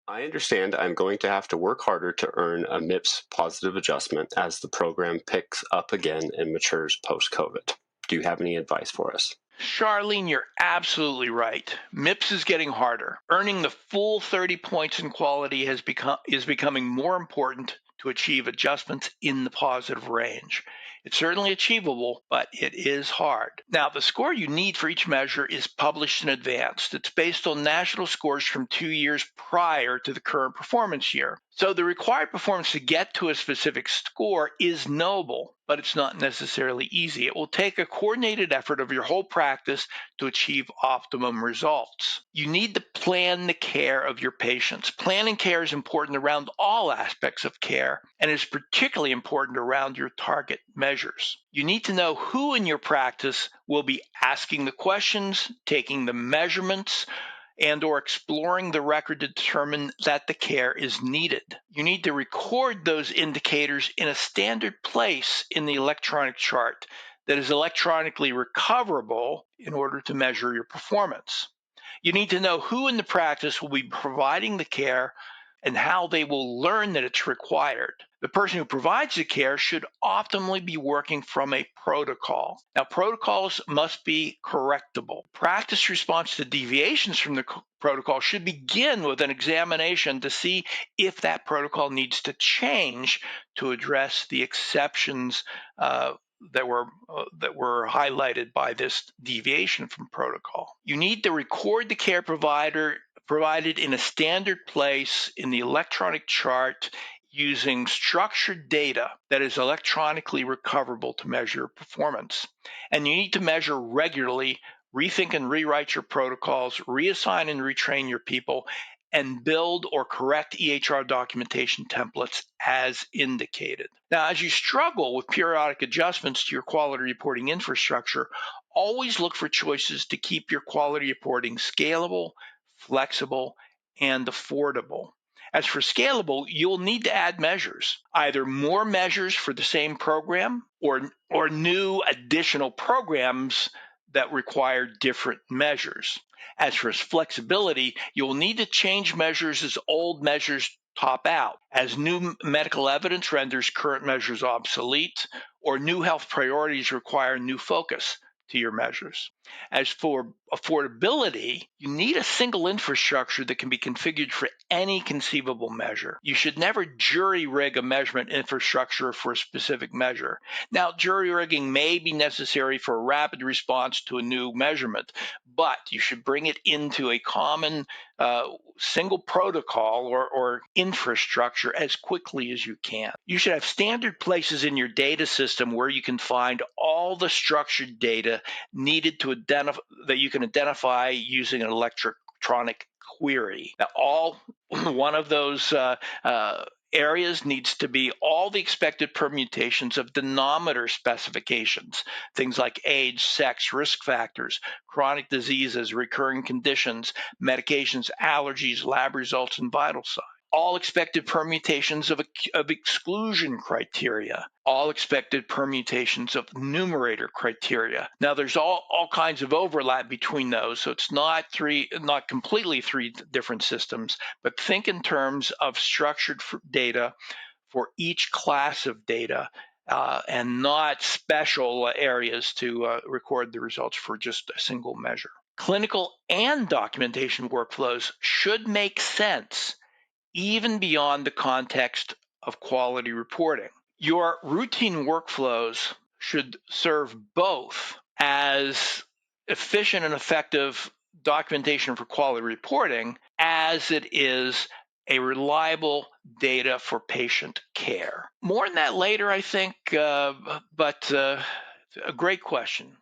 I understand I'm going to have to work harder to earn a MIPS positive adjustment as the program picks up again and matures post-COVID. Do you have any advice for us? Charlene, you're absolutely right. MIPS is getting harder. Earning the full 30 points in quality is becoming more important to achieve adjustments in the positive range. It's certainly achievable, but it is hard. Now, the score you need for each measure is published in advance. It's based on national scores from 2 years prior to the current performance year. So the required performance to get to a specific score is knowable, but it's not necessarily easy. It will take a coordinated effort of your whole practice to achieve optimum results. You need to plan the care of your patients. Planning care is important around all aspects of care and is particularly important around your target measures. You need to know who in your practice will be asking the questions, taking the measurements, and/or exploring the record to determine that the care is needed. You need to record those indicators in a standard place in the electronic chart that is electronically recoverable in order to measure your performance. You need to know who in the practice will be providing the care and how they will learn that it's required. The person who provides the care should optimally be working from a protocol. Now, protocols must be correctable. Practice response to deviations from the protocol should begin with an examination to see if that protocol needs to change to address the exceptions that were highlighted by this deviation from protocol. You need to record the care provided in a standard place in the electronic chart using structured data that is electronically recoverable to measure performance. And you need to measure regularly, rethink and rewrite your protocols, reassign and retrain your people, and build or correct EHR documentation templates as indicated. Now, as you struggle with periodic adjustments to your quality reporting infrastructure, always look for choices to keep your quality reporting scalable, flexible, and affordable. As for scalable, you'll need to add measures, either more measures for the same program or new additional programs that require different measures. As for flexibility, you'll need to change measures as old measures top out, as new medical evidence renders current measures obsolete, or new health priorities require new focus to your measures. As for affordability, you need a single infrastructure that can be configured for any conceivable measure. You should never jury rig a measurement infrastructure for a specific measure. Now, jury rigging may be necessary for a rapid response to a new measurement, but you should bring it into a common single protocol or infrastructure as quickly as you can. You should have standard places in your data system where you can find all the structured data needed to identify that you can identify using an electronic query. Now, one of those areas needs to be all the expected permutations of denominator specifications, things like age, sex, risk factors, chronic diseases, recurring conditions, medications, allergies, lab results, and vital signs. All expected permutations of exclusion criteria, all expected permutations of numerator criteria. Now, there's all kinds of overlap between those, so it's not completely three different systems, but think in terms of structured data for each class of data and not special areas to record the results for just a single measure. Clinical and documentation workflows should make sense even beyond the context of quality reporting. Your routine workflows should serve both as efficient and effective documentation for quality reporting as it is a reliable data for patient care. More on that later, I think, but a great question.